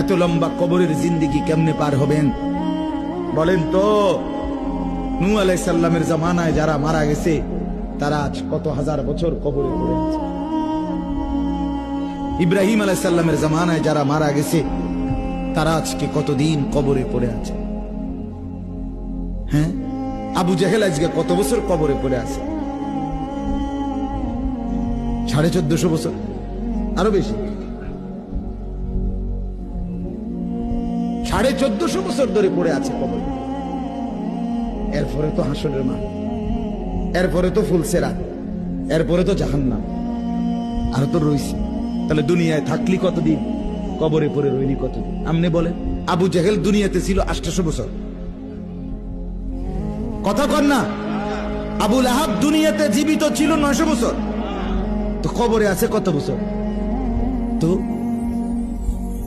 এত লম্বা কবরের জিন্দেগি কেমনে পার হবেন বলেন তো? নূহ আলাইহিস সালামের জামানায় যারা মারা গেছে তারা আজ কত হাজার বছর কবরে পড়ে আছে। ইব্রাহিম আলাইহিস সালামের জামানায় যারা মারা গেছে তারা আজকে কতদিন কবরে পড়ে আছে। হ্যাঁ, আবু জেহেল আজকে কত বছর কবরে পড়ে আছে? 1450 বছর, আরো বেশি, 1450 বছর ধরে পড়ে আছে কবরে। এরপরে তো হাসরের মাঠ, এরপরে তো ফুলসেরাত, এরপরে তো জাহান্নাম, আর তো রইছি। তাহলে দুনিয়ায় থাকলি কতদিন, কবরে পড়ে রইলি কতদিন? আপনি বলেন। আবু জেহেল দুনিয়াতে ছিল 800 বছর, কথা কর না। আবু লাহাব দুনিয়াতে জীবিত ছিল 900 বছর, তো কবরে আছে কত বছর? তো